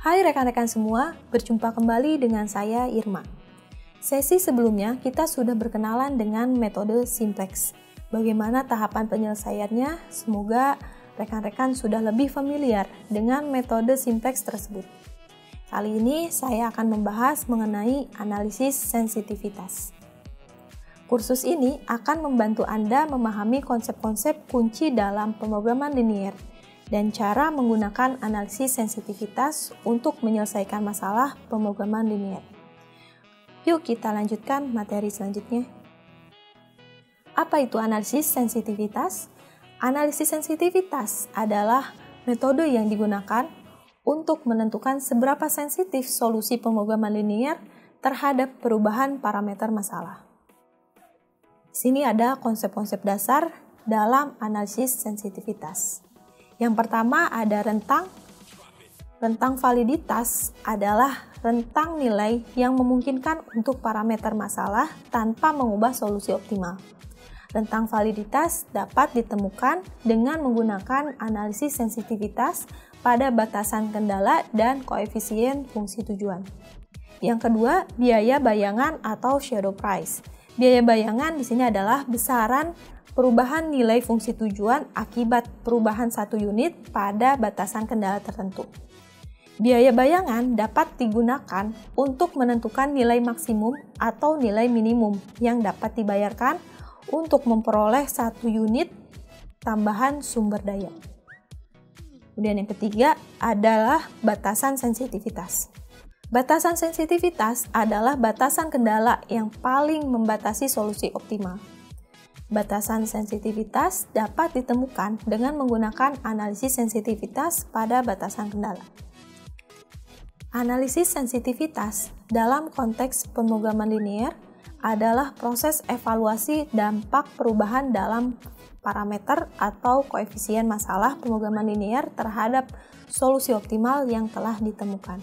Hai rekan-rekan semua, berjumpa kembali dengan saya Irma. Sesi sebelumnya kita sudah berkenalan dengan metode simplex. Bagaimana tahapan penyelesaiannya? Semoga rekan-rekan sudah lebih familiar dengan metode simplex tersebut. Kali ini saya akan membahas mengenai analisis sensitivitas. Kursus ini akan membantu Anda memahami konsep-konsep kunci dalam pemrograman linier dan cara menggunakan analisis sensitivitas untuk menyelesaikan masalah pemrograman linier. Yuk kita lanjutkan materi selanjutnya. Apa itu analisis sensitivitas? Analisis sensitivitas adalah metode yang digunakan untuk menentukan seberapa sensitif solusi pemrograman linier terhadap perubahan parameter masalah. Di sini ada konsep-konsep dasar dalam analisis sensitivitas. Yang pertama ada rentang. Rentang validitas adalah rentang nilai yang memungkinkan untuk parameter masalah tanpa mengubah solusi optimal. Rentang validitas dapat ditemukan dengan menggunakan analisis sensitivitas pada batasan kendala dan koefisien fungsi tujuan. Yang kedua, biaya bayangan atau shadow price. Biaya bayangan di sini adalah besaran perubahan nilai fungsi tujuan akibat perubahan satu unit pada batasan kendala tertentu. Biaya bayangan dapat digunakan untuk menentukan nilai maksimum atau nilai minimum yang dapat dibayarkan untuk memperoleh satu unit tambahan sumber daya. Kemudian yang ketiga adalah batasan sensitivitas. Batasan sensitivitas adalah batasan kendala yang paling membatasi solusi optimal. Batasan sensitivitas dapat ditemukan dengan menggunakan analisis sensitivitas pada batasan kendala. Analisis sensitivitas dalam konteks pemrograman linier adalah proses evaluasi dampak perubahan dalam parameter atau koefisien masalah pemrograman linier terhadap solusi optimal yang telah ditemukan.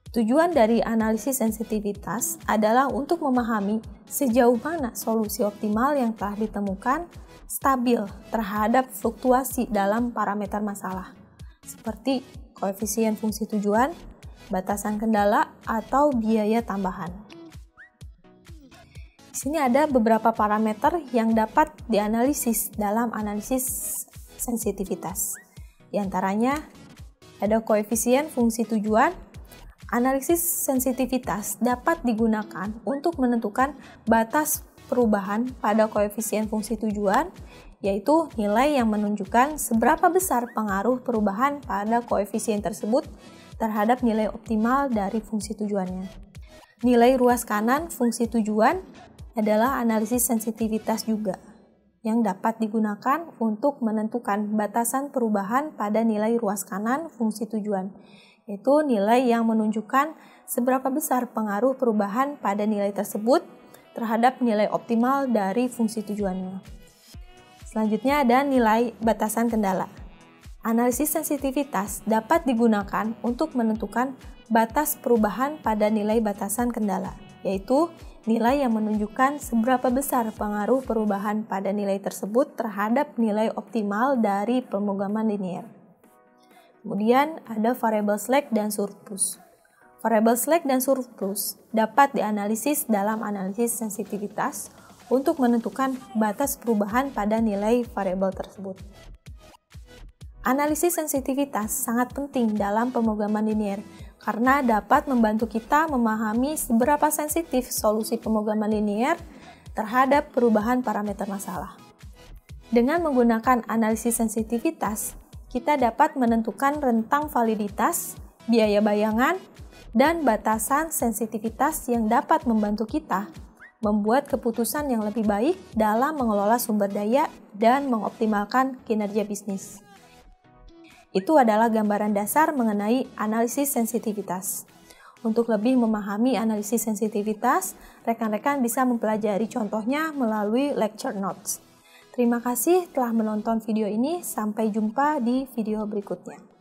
Tujuan dari analisis sensitivitas adalah untuk memahami sejauh mana solusi optimal yang telah ditemukan stabil terhadap fluktuasi dalam parameter masalah, seperti koefisien fungsi tujuan, batasan kendala, atau biaya tambahan. Di sini ada beberapa parameter yang dapat dianalisis dalam analisis sensitivitas. Di antaranya ada koefisien fungsi tujuan. Analisis sensitivitas dapat digunakan untuk menentukan batas perubahan pada koefisien fungsi tujuan, yaitu nilai yang menunjukkan seberapa besar pengaruh perubahan pada koefisien tersebut terhadap nilai optimal dari fungsi tujuannya. Nilai ruas kanan fungsi tujuan adalah analisis sensitivitas juga, yang dapat digunakan untuk menentukan batasan perubahan pada nilai ruas kanan fungsi tujuan, yaitu nilai yang menunjukkan seberapa besar pengaruh perubahan pada nilai tersebut terhadap nilai optimal dari fungsi tujuannya. Selanjutnya ada nilai batasan kendala. Analisis sensitivitas dapat digunakan untuk menentukan batas perubahan pada nilai batasan kendala, yaitu nilai yang menunjukkan seberapa besar pengaruh perubahan pada nilai tersebut terhadap nilai optimal dari pemrograman linier. Kemudian ada variabel slack dan surplus. Variabel slack dan surplus dapat dianalisis dalam analisis sensitivitas untuk menentukan batas perubahan pada nilai variabel tersebut. Analisis sensitivitas sangat penting dalam pemrograman linier karena dapat membantu kita memahami seberapa sensitif solusi pemrograman linier terhadap perubahan parameter masalah. Dengan menggunakan analisis sensitivitas, kita dapat menentukan rentang validitas, biaya bayangan, dan batasan sensitivitas yang dapat membantu kita membuat keputusan yang lebih baik dalam mengelola sumber daya dan mengoptimalkan kinerja bisnis. Itu adalah gambaran dasar mengenai analisis sensitivitas. Untuk lebih memahami analisis sensitivitas, rekan-rekan bisa mempelajari contohnya melalui lecture notes. Terima kasih telah menonton video ini, sampai jumpa di video berikutnya.